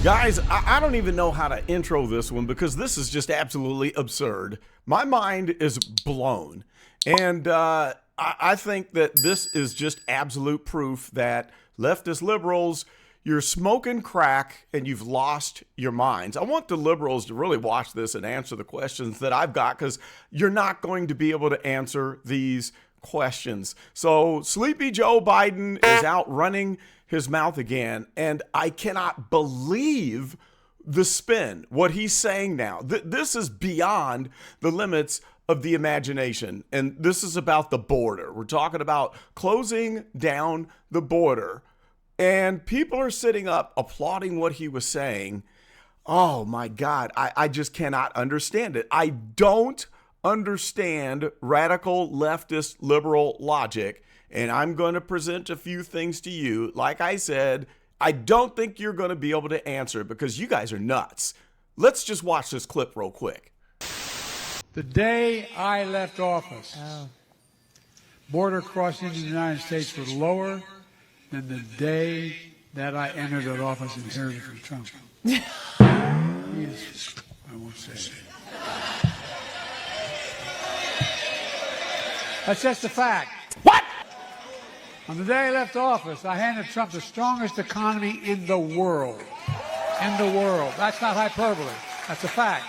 Guys, I don't even know how to intro this one because this is just absolutely absurd. My mind is blown. And I think that this is just absolute proof that leftist liberals, you're smoking crack and you've lost your minds. I want the liberals to really watch this and answer the questions that I've got, because you're not going to be able to answer these questions. So Sleepy Joe Biden is out running his mouth again, and I cannot believe the spin, what he's saying now. This is beyond the limits of the imagination, and this is about the border. We're talking about closing down the border, and people are sitting up applauding what he was saying. Oh my God, I just cannot understand it. I don't understand radical leftist liberal logic. And I'm going to present a few things to you. Like I said, I don't think you're going to be able to answer it because you guys are nuts. Let's just watch this clip real quick. The day I left office, border crossings in the United States were lower than the day that I entered that office and inherited from Trump. Yes, I won't say it. That's just a fact. What? On the day I left office, I handed Trump the strongest economy in the world. In the world. That's not hyperbole. That's a fact.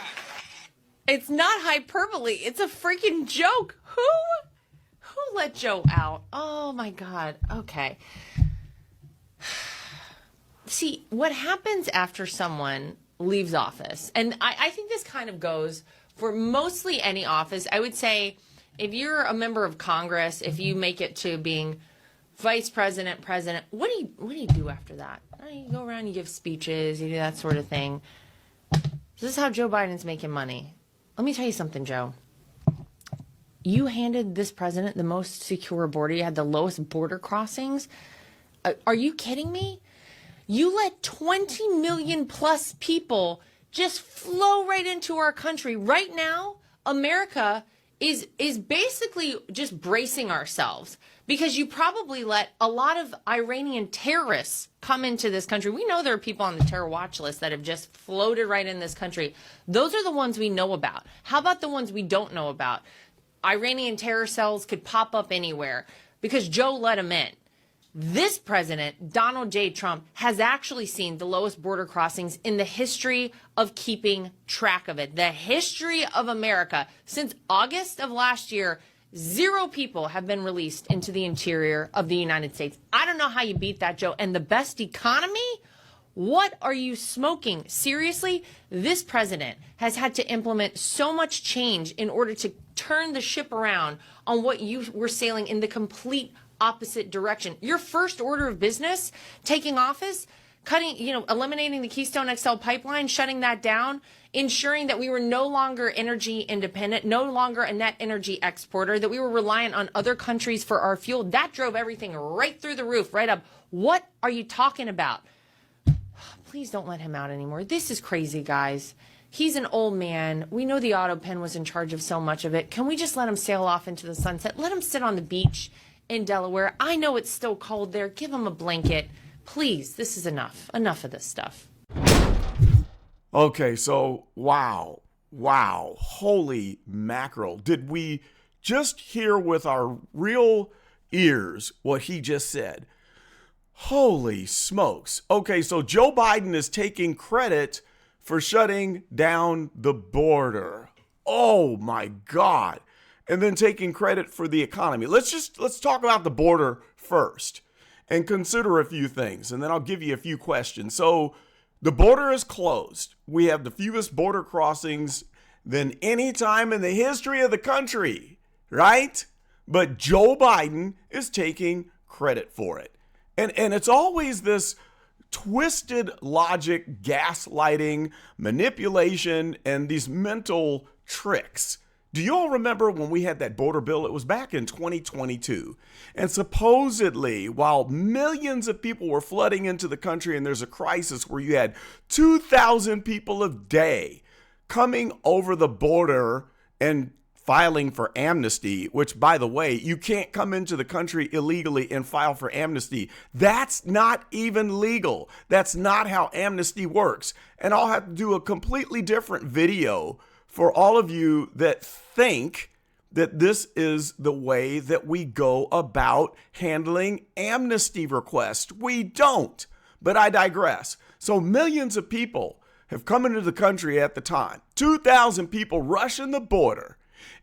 It's not hyperbole. It's a freaking joke. Who let Joe out? Oh, my God. Okay. See, what happens after someone leaves office, and I think this kind of goes for mostly any office. I would say if you're a member of Congress, if you make it to being vice president, president, what do you do after that? You go around, you give speeches, you do that sort of thing. This is how Joe Biden's making money. Let me tell you something, Joe. You handed this president the most secure border. You had the lowest border crossings. Are you kidding me? You let 20 million plus people just flow right into our country. Right now, America is basically just bracing ourselves because you probably let a lot of Iranian terrorists come into this country. We know there are people on the terror watch list that have just floated right in this country. Those are the ones we know about. How about the ones we don't know about? Iranian terror cells could pop up anywhere because Joe let them in. This president, Donald J. Trump, has actually seen the lowest border crossings in the history of keeping track of it. The history of America. Since August of last year, 0 people have been released into the interior of the United States. I don't know how you beat that, Joe. And the best economy? What are you smoking? Seriously? This president has had to implement so much change in order to turn the ship around on what you were sailing in the complete opposite direction. Your first order of business, taking office, eliminating the Keystone XL pipeline, shutting that down, ensuring that we were no longer energy independent, no longer a net energy exporter, that we were reliant on other countries for our fuel. That drove everything right through the roof, right up. What are you talking about? Please don't let him out anymore. This is crazy, guys. He's an old man. We know the auto pen was in charge of so much of it. Can we just let him sail off into the sunset? Let him sit on the beach in Delaware. I know it's still cold there. Give him a blanket. Please, this is enough. Enough of this stuff. Okay, so wow, holy mackerel. Did we just hear with our real ears what he just said? Holy smokes. Okay, so Joe Biden is taking credit for shutting down the border. Oh my God. And then taking credit for the economy. Let's talk about the border first and consider a few things, and then I'll give you a few questions. So the border is closed. We have the fewest border crossings than any time in the history of the country, right? But Joe Biden is taking credit for it. And it's always this twisted logic, gaslighting, manipulation, and these mental tricks. Do you all remember when we had that border bill? It was back in 2022. And supposedly, while millions of people were flooding into the country and there's a crisis where you had 2,000 people a day coming over the border and filing for amnesty, which, by the way, you can't come into the country illegally and file for amnesty. That's not even legal. That's not how amnesty works. And I'll have to do a completely different video for all of you that think that this is the way that we go about handling amnesty requests. We don't, but I digress. So millions of people have come into the country at the time. 2,000 people rushing the border.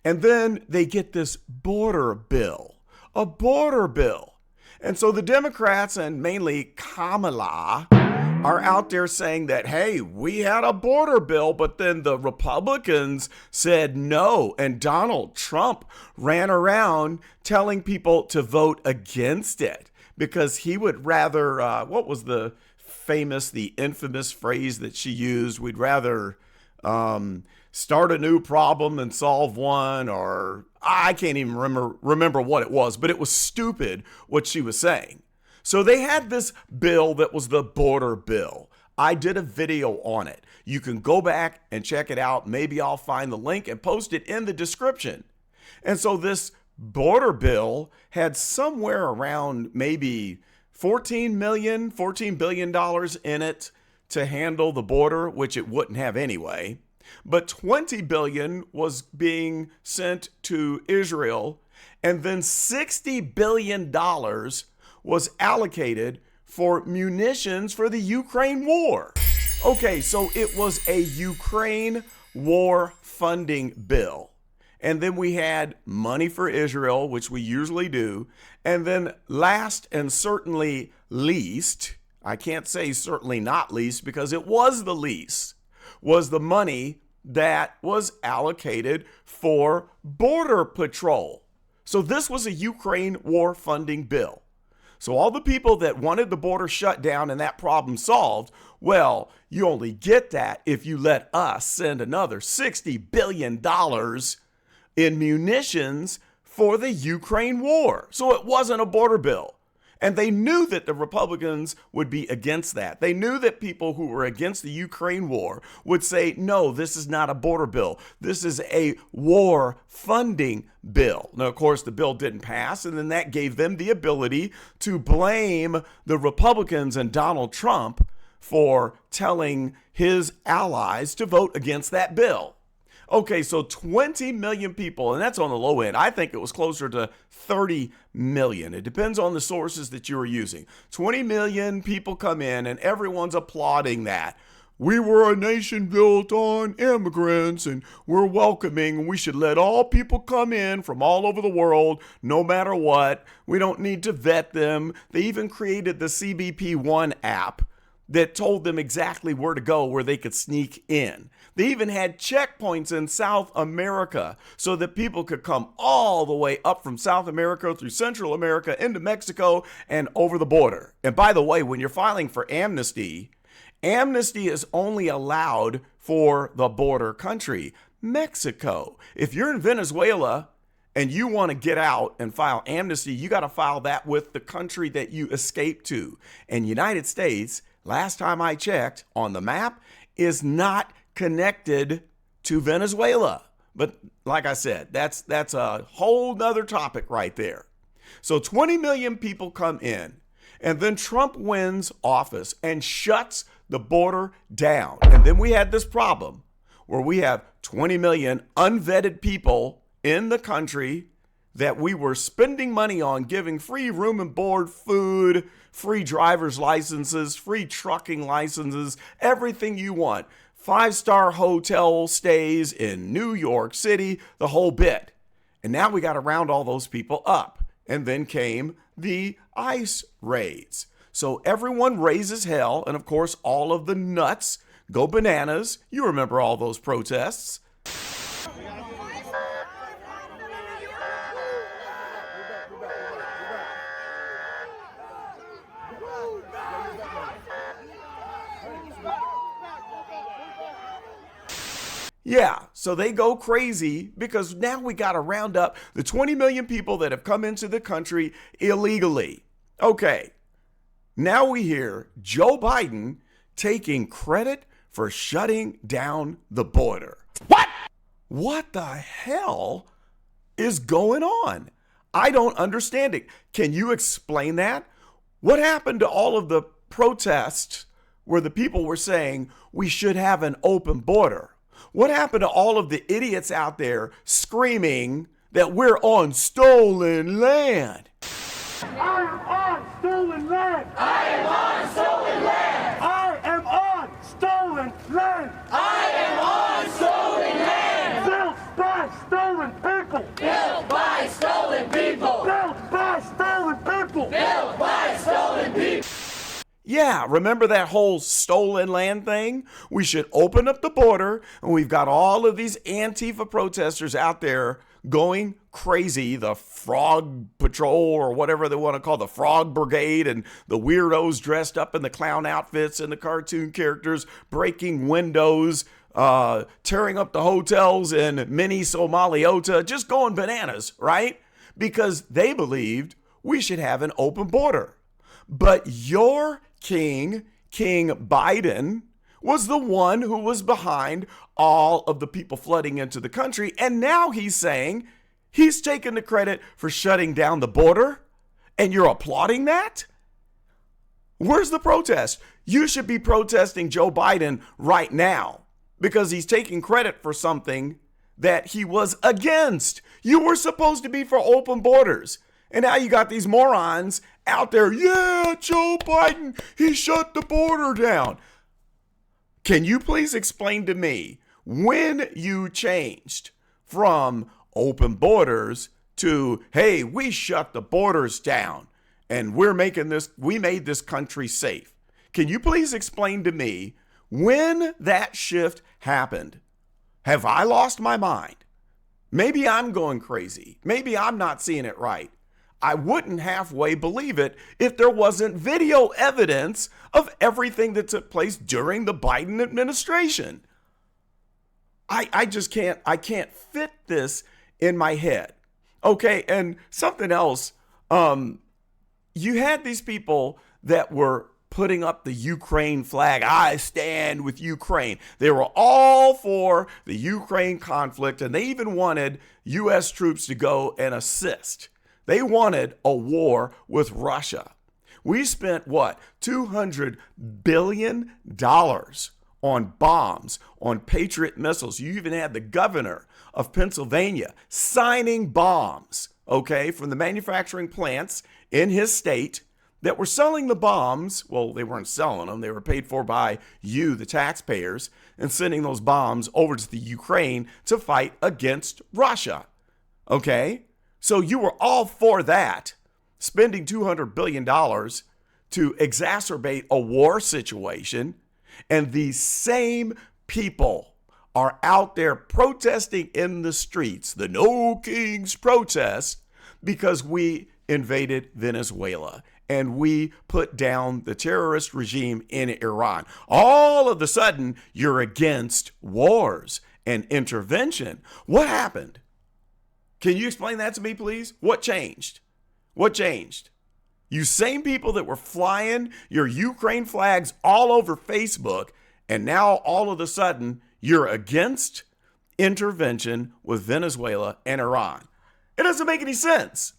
And then they get this border bill, a border bill. And so the Democrats and mainly Kamala are out there saying that, hey, we had a border bill, but then the Republicans said no. And Donald Trump ran around telling people to vote against it because he would rather, what was the infamous phrase that she used? We'd rather start a new problem and solve one, or I can't even remember what it was, but it was stupid what she was saying. So they had this bill that was the border bill. I did a video on it. You can go back and check it out. Maybe I'll find the link and post it in the description. And so this border bill had somewhere around maybe $14 billion in it to handle the border, which it wouldn't have anyway. But $20 billion was being sent to Israel, and then $60 billion was allocated for munitions for the Ukraine war. Okay, so it was a Ukraine war funding bill. And then we had money for Israel, which we usually do. And then last and certainly least, I can't say certainly not least because it was the least, was the money that was allocated for border patrol. So this was a Ukraine war funding bill. So all the people that wanted the border shut down and that problem solved, well, you only get that if you let us send another $60 billion in munitions for the Ukraine war. So it wasn't a border bill. And they knew that the Republicans would be against that. They knew that people who were against the Ukraine war would say, no, this is not a border bill. This is a war funding bill. Now, of course, the bill didn't pass, and then that gave them the ability to blame the Republicans and Donald Trump for telling his allies to vote against that bill. Okay, so 20 million people, and that's on the low end. I think it was closer to 30 million. It depends on the sources that you are using. 20 million people come in, and everyone's applauding that. We were a nation built on immigrants, and we're welcoming, and we should let all people come in from all over the world, no matter what. We don't need to vet them. They even created the CBP One app that told them exactly where to go, where they could sneak in. They even had checkpoints in South America so that people could come all the way up from South America through Central America into Mexico and over the border. And by the way, when you're filing for amnesty, amnesty is only allowed for the border country, Mexico. If you're in Venezuela and you want to get out and file amnesty, you got to file that with the country that you escaped to. And United States, last time I checked on the map, is not connected to Venezuela. But like I said, that's a whole nother topic right there. So 20 million people come in, and then Trump wins office and shuts the border down. And then we had this problem where we have 20 million unvetted people in the country that we were spending money on, giving free room and board, food, free driver's licenses, free trucking licenses, everything you want. 5-star hotel stays in New York City, the whole bit. And now we got to round all those people up. And then came the ICE raids. So everyone raises hell. And of course, all of the nuts go bananas. You remember all those protests. Yeah, so they go crazy because now we got to round up the 20 million people that have come into the country illegally. Okay, now we hear Joe Biden taking credit for shutting down the border. What? What the hell is going on? I don't understand it. Can you explain that? What happened to all of the protests where the people were saying we should have an open border? What happened to all of the idiots out there screaming that we're on stolen land? I am on stolen land. I am on stolen land. I am on stolen land. I am on stolen land. Built by stolen people. Built by stolen people. Built by stolen people. Built by stolen people. Yeah, remember that whole stolen land thing? We should open up the border, and we've got all of these Antifa protesters out there going crazy, the Frog Patrol or whatever they want to call the Frog Brigade, and the weirdos dressed up in the clown outfits and the cartoon characters breaking windows, tearing up the hotels in mini Somaliota, just going bananas, right? Because they believed we should have an open border. But your King Biden, was the one who was behind all of the people flooding into the country. And now he's saying he's taking the credit for shutting down the border. And you're applauding that? Where's the protest? You should be protesting Joe Biden right now because he's taking credit for something that he was against. You were supposed to be for open borders. And now you got these morons out there, yeah, Joe Biden, he shut the border down. Can you please explain to me when you changed from open borders to, hey, we shut the borders down and we made this country safe? Can you please explain to me when that shift happened? Have I lost my mind? Maybe I'm going crazy. Maybe I'm not seeing it right. I wouldn't halfway believe it if there wasn't video evidence of everything that took place during the Biden administration. I just can't fit this in my head. Okay, and something else, you had these people that were putting up the Ukraine flag. I stand with Ukraine. They were all for the Ukraine conflict, and they even wanted U.S. troops to go and assist. They wanted a war with Russia. We spent, $200 billion on bombs, on Patriot missiles. You even had the governor of Pennsylvania signing bombs, okay, from the manufacturing plants in his state that were selling the bombs. Well, they weren't selling them. They were paid for by you, the taxpayers, and sending those bombs over to the Ukraine to fight against Russia, okay? So you were all for that, spending $200 billion to exacerbate a war situation. And these same people are out there protesting in the streets, the No Kings protest, because we invaded Venezuela and we put down the terrorist regime in Iran. All of a sudden, you're against wars and intervention. What happened? Can you explain that to me, please? What changed? What changed? You same people that were flying your Ukraine flags all over Facebook, and now all of a sudden you're against intervention with Venezuela and Iran. It doesn't make any sense.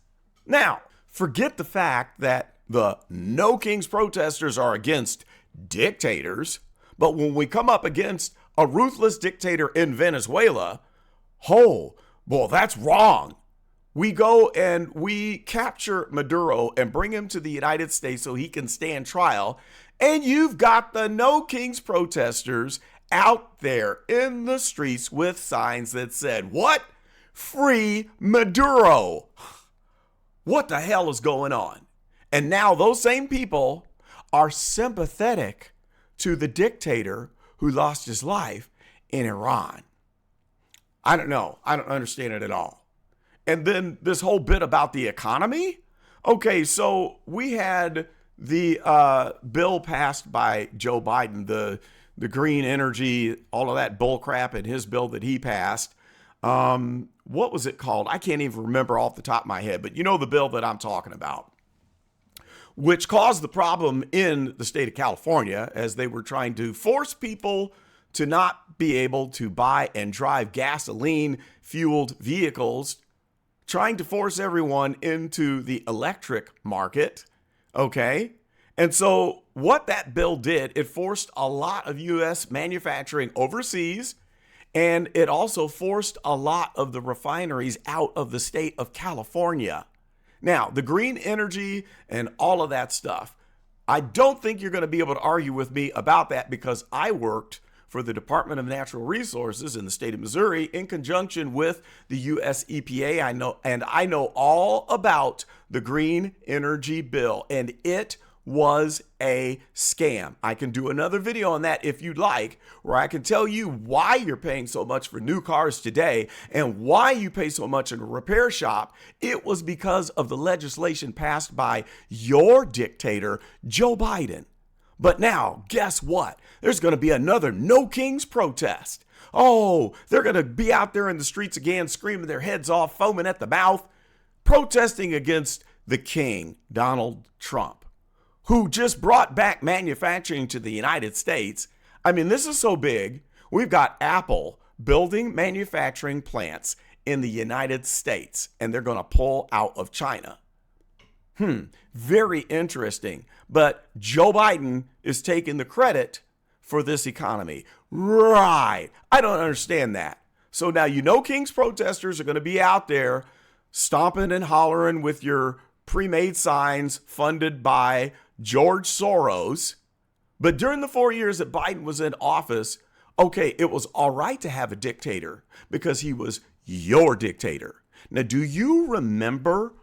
Now, forget the fact that the No Kings protesters are against dictators, but when we come up against a ruthless dictator in Venezuela, well, that's wrong. We go and we capture Maduro and bring him to the United States so he can stand trial. And you've got the No Kings protesters out there in the streets with signs that said, what? Free Maduro. What the hell is going on? And now those same people are sympathetic to the dictator who lost his life in Iran. I don't know. I don't understand it at all. And then this whole bit about the economy. Okay, so we had the bill passed by Joe Biden, the green energy, all of that bull crap in his bill that he passed. What was it called? I can't even remember off the top of my head, but you know the bill that I'm talking about, which caused the problem in the state of California as they were trying to force people to not be able to buy and drive gasoline-fueled vehicles trying to force everyone into the electric market. Okay. And so what that bill did, it forced a lot of U.S. manufacturing overseas, and it also forced a lot of the refineries out of the state of California. Now, the green energy and all of that stuff, I don't think you're going to be able to argue with me about that, because I worked for the Department of Natural Resources in the state of Missouri in conjunction with the U.S. EPA. I know all about the green energy bill, and it was a scam. I can do another video on that if you'd like, where I can tell you why you're paying so much for new cars today and why you pay so much in a repair shop. It was because of the legislation passed by your dictator, Joe Biden. But now, guess what? There's going to be another No Kings protest. Oh, they're going to be out there in the streets again, screaming their heads off, foaming at the mouth, protesting against the king, Donald Trump, who just brought back manufacturing to the United States. I mean, this is so big. We've got Apple building manufacturing plants in the United States, and they're going to pull out of China. Very interesting. But Joe Biden is taking the credit for this economy. Right. I don't understand that. So now, King's protesters are going to be out there stomping and hollering with your pre-made signs funded by George Soros. But during the 4 years that Biden was in office, okay, it was all right to have a dictator because he was your dictator. Now, do you remember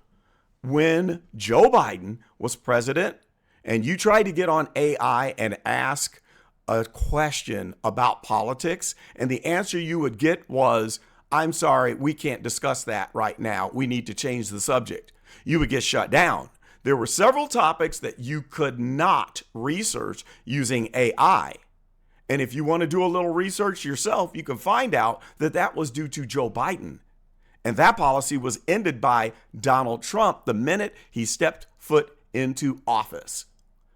when Joe Biden was president and you tried to get on AI and ask a question about politics, and the answer you would get was, "I'm sorry, we can't discuss that right now. We need to change the subject." You would get shut down. There were several topics that you could not research using AI. And if you want to do a little research yourself, you can find out that that was due to Joe Biden. And that policy was ended by Donald Trump the minute he stepped foot into office.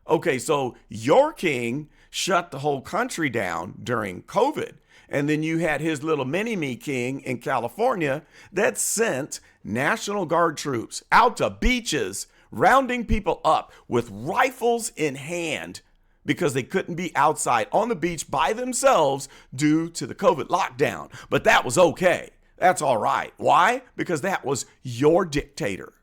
Okay, so your king shut the whole country down during COVID. And then you had his little mini-me king in California that sent National Guard troops out to beaches, rounding people up with rifles in hand because they couldn't be outside on the beach by themselves due to the COVID lockdown. But that was okay. That's all right. Why? Because that was your dictator.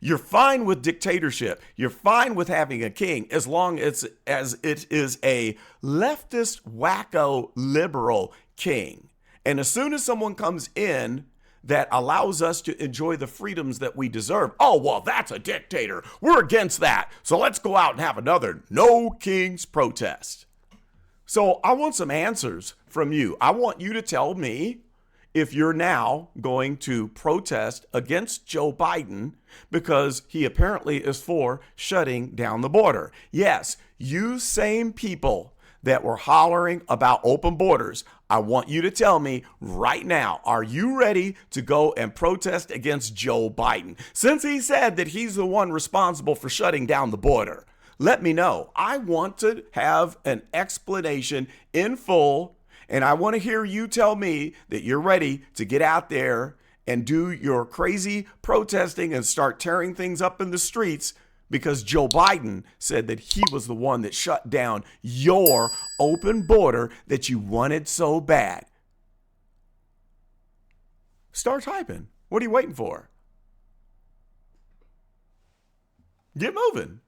You're fine with dictatorship. You're fine with having a king as long as it is a leftist, wacko, liberal king. And as soon as someone comes in that allows us to enjoy the freedoms that we deserve, oh, well, that's a dictator. We're against that. So let's go out and have another No Kings protest. So I want some answers from you. I want you to tell me if you're now going to protest against Joe Biden because he apparently is for shutting down the border. Yes, you same people that were hollering about open borders, I want you to tell me right now, are you ready to go and protest against Joe Biden? Since he said that he's the one responsible for shutting down the border, let me know. I want to have an explanation in full. And I want to hear you tell me that you're ready to get out there and do your crazy protesting and start tearing things up in the streets because Joe Biden said that he was the one that shut down your open border that you wanted so bad. Start typing. What are you waiting for? Get moving.